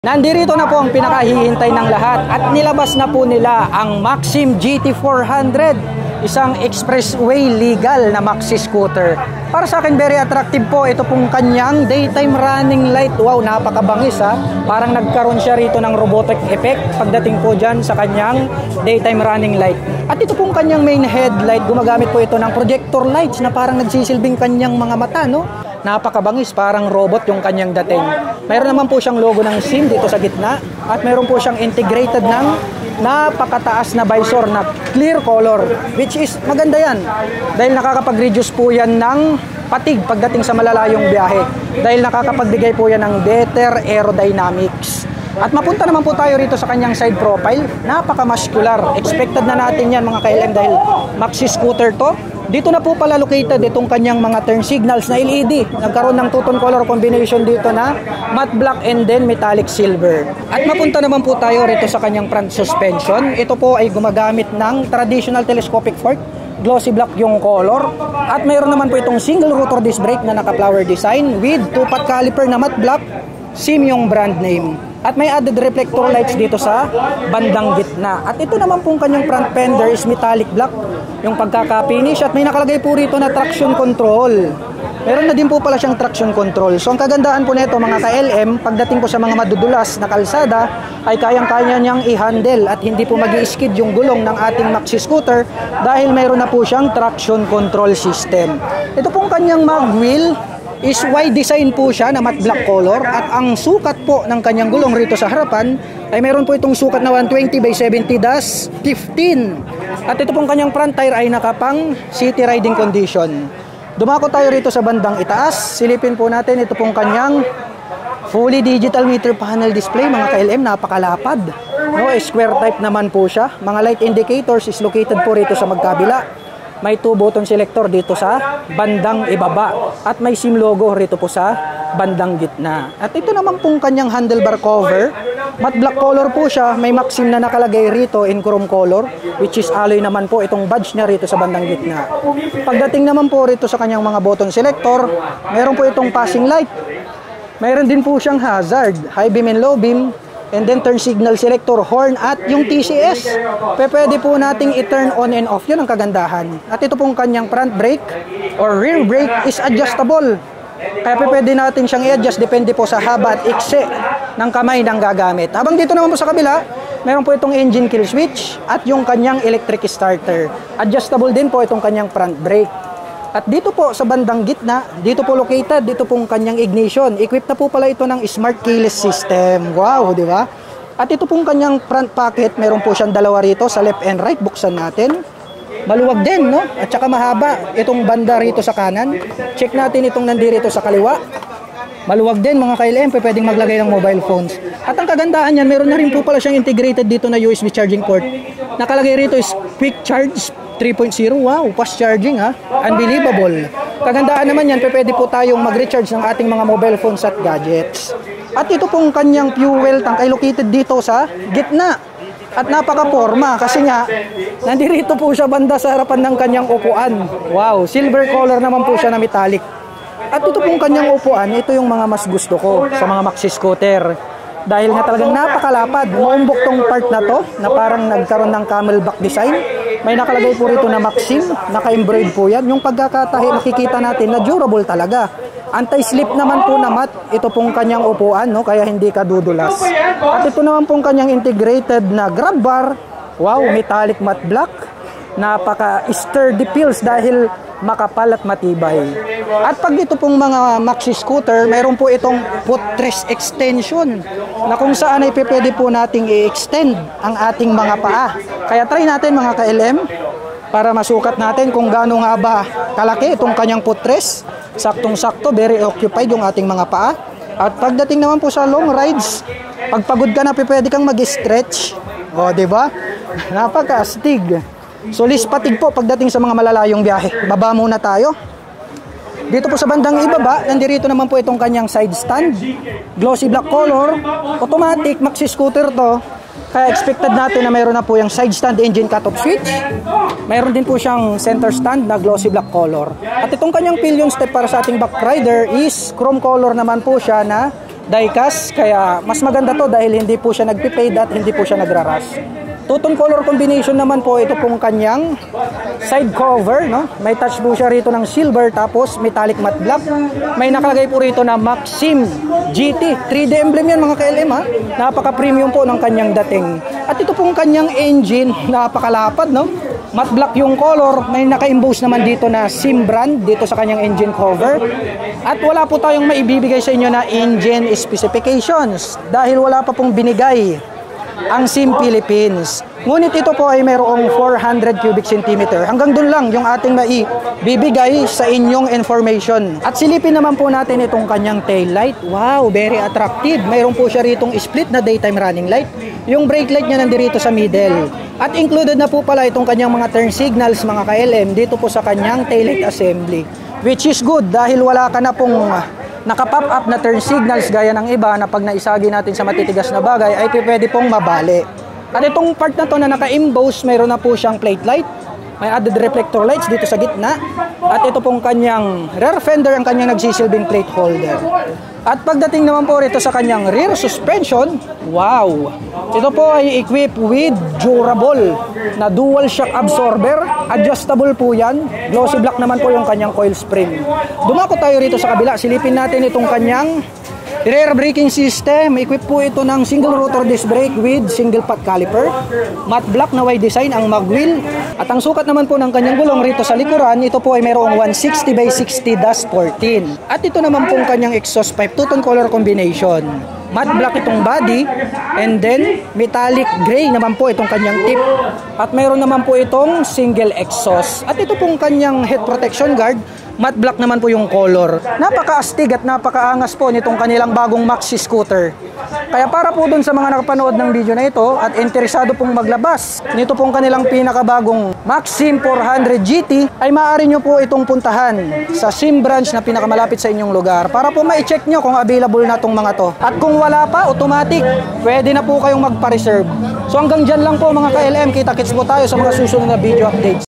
Nandirito na po ang pinakahihintay ng lahat at nilabas na po nila ang Maxim GT400, isang expressway legal na maxi scooter. Para sa akin, very attractive po ito pong kanyang daytime running light. Wow, napakabangis ha. Parang nagkaroon siya rito ng robotic effect pagdating po dyan sa kanyang daytime running light. At ito pong kanyang main headlight, gumagamit po ito ng projector lights na parang nagsisilbing kanyang mga mata, no? Napakabangis, parang robot yung kanyang dating. Mayroon naman po siyang logo ng SIM dito sa gitna at mayroon po siyang integrated ng napakataas na visor na clear color, which is maganda yan dahil nakakapag-reduce po yan ng patig pagdating sa malalayong biyahe dahil nakakapagbigay po yan ng better aerodynamics. At mapunta naman po tayo rito sa kanyang side profile, napaka-muscular. Expected na natin yan mga KLM dahil maxi scooter to. Dito na po pala located itong kanyang mga turn signals na LED. Nagkaroon ng two-tone color combination dito na matte black and then metallic silver. At mapunta naman po tayo rito sa kanyang front suspension. Ito po ay gumagamit ng traditional telescopic fork. Glossy black yung color. At mayroon naman po itong single rotor disc brake na naka-flower design with two-pot caliper na matte black. SIM yung brand name. At may added reflector lights dito sa bandang gitna. At ito naman pong kanyang front fender is metallic black yung pagkaka-finish at may nakalagay po rito na traction control. Meron na din po pala siyang traction control. So ang kagandahan po nito mga ka-LM, pagdating po sa mga madudulas na kalsada ay kayang-kaya niyang i-handle at hindi po mag-i-skid yung gulong ng ating maxi scooter dahil mayroon na po siyang traction control system. Ito pong kanyang mag wheel is wide design po siya na matte black color at ang sukat po ng kanyang gulong rito sa harapan ay mayroon po itong sukat na 120 by 70-15 at ito pong kanyang front tire ay nakapang city riding condition. Dumako tayo rito sa bandang itaas, silipin po natin ito pong kanyang fully digital meter panel display mga KLM, napakalapad, no? Square type naman po siya. Mga light indicators is located po rito sa magkabila. May 2 button selector dito sa bandang ibaba at may SIM logo rito po sa bandang gitna. At ito naman pong kanyang handlebar cover, matte black color po siya, may Maxim na nakalagay rito in chrome color which is alloy naman po itong badge niya rito sa bandang gitna. Pagdating naman po rito sa kanyang mga button selector, meron po itong passing light. Mayroon din po siyang hazard, high beam and low beam, and then turn signal selector, horn at yung TCS. Pwede po nating i-turn on and off. Yun ang kagandahan. At ito pong kanyang front brake or rear brake is adjustable. Kaya pwede natin siyang i-adjust depende po sa haba at ikse ng kamay ng gagamit. Habang dito naman po sa kabila, meron po itong engine kill switch at yung kanyang electric starter. Adjustable din po itong kanyang front brake. At dito po sa bandang gitna, dito po located, dito pong kanyang ignition. Equipped na po pala ito ng smart keyless system. Wow, di ba? At ito pong kanyang front pocket, meron po siyang dalawa rito sa left and right. Buksan natin. Maluwag din, no? At saka mahaba itong banda rito sa kanan. Check natin itong nandirito sa kaliwa. Maluwag din mga KLM, pwedeng maglagay ng mobile phones. At ang kagandahan niyan, meron na rin po pala siyang integrated dito na USB charging port. Nakalagay rito is quick charge 3.0. Wow, fast charging ha. Unbelievable. Kagandahan naman yan, pwede po tayong mag-recharge ng ating mga mobile phones at gadgets. At ito pong kanyang fuel tank ay located dito sa gitna. At napaka-forma kasi nga, nandirito po siya banda sa harapan ng kanyang upuan. Wow, silver color naman po siya na metallic. At ito pong kanyang upuan, ito yung mga mas gusto ko sa mga maxi scooter. Dahil nga talagang napakalapad, muumbok tong part na to na parang nagkaroon ng camelback design. May nakalagay po rito na Maxim, naka-embroid po yan. Yung pagkakatahi, makikita natin na durable talaga. Anti-slip naman po na mat, ito pong kanyang upuan, no? Kaya hindi ka dudulas. At ito naman pong kanyang integrated na grab bar. Wow, metallic matte black. Napaka-sturdy feels dahil makapal at matibay. At pag ito pong mga maxi scooter, mayroon po itong footrest extension na kung saan ay pwede po nating i-extend ang ating mga paa. Kaya try natin mga KLM para masukat natin kung gaano nga ba kalaki itong kanyang footrest. Saktong-sakto, very occupied yung ating mga paa. At pagdating naman po sa long rides, pag pagod ka na, pwede kang mag-stretch. O, diba? Napaka-astig. So list patig po pagdating sa mga malalayong biyahe. Baba muna tayo. Dito po sa bandang ibaba, nandirito naman po itong kanyang side stand. Glossy black color, automatic, maxi scooter to. Kaya expected natin na mayroon na po yung side stand engine cut-off switch. Mayroon din po siyang center stand na glossy black color. At itong kanyang pillion step para sa ating back rider is chrome color naman po siya na diecast, kaya mas maganda to dahil hindi po siya nagpipade at hindi po siya nagraras. Two-tone color combination naman po ito pong kanyang side cover, no? May touch po siya rito ng silver tapos metallic matte black. May nakalagay po rito na Maxim GT. 3D emblem yan mga ka-LM ha. Napaka-premium po ng kanyang dating. At ito pong kanyang engine, napakalapad, no? Matte black yung color. May naka-emboss naman dito na SIM brand dito sa kanyang engine cover. At wala po tayong maibibigay sa inyo na engine specifications dahil wala pa pong binigay ang SIM Philippines. Ngunit ito po ay mayroong 400 cubic centimeter. Hanggang dun lang yung ating maibibigay sa inyong information. At silipin naman po natin itong kanyang tail light. Wow, very attractive. Mayroon po siya ritong split na daytime running light. Yung brake light niya nandito sa middle. At included na po pala itong kanyang mga turn signals mga ka-LM dito po sa kanyang tail light assembly. Which is good dahil wala ka na pong naka-pop up na turn signals gaya ng iba na pag naisagi natin sa matitigas na bagay ay pwede pong mabali. At itong part na to na naka-emboss, mayroon na po siyang plate light. May added reflector lights dito sa gitna. At ito pong kanyang rear fender ang kanyang nagsisilbing plate holder. At pagdating naman po rito sa kanyang rear suspension, wow! Ito po ay equipped with durable na dual shock absorber. Adjustable po yan. Glossy black naman po yung kanyang coil spring. Dumako tayo rito sa kabila. Silipin natin itong kanyang rear braking system. Equipped po ito ng single rotor disc brake with single pot caliper. Matte black na wide design ang mag wheel. At ang sukat naman po ng kanyang gulong rito sa likuran, ito po ay mayroong 160/60-14. At ito naman pong kanyang exhaust pipe, two-tone color combination. Matte black itong body and then metallic gray naman po itong kanyang tip. At mayroon naman po itong single exhaust. At ito pong kanyang head protection guard, matte black naman po yung color. Napakaastig at napakaangas po nitong kanilang bagong Maxi scooter. Kaya para po dun sa mga nakapanood ng video na ito at interesado pong maglabas nito pong kanilang pinakabagong Maxim 400 GT ay maaari nyo po itong puntahan sa SIM branch na pinakamalapit sa inyong lugar para po ma-check nyo kung available na itong mga to. At kung wala pa, automatic, pwede na po kayong magpa-reserve. So hanggang dyan lang po mga ka-LM, kita-kits po tayo sa mga susunod na video updates.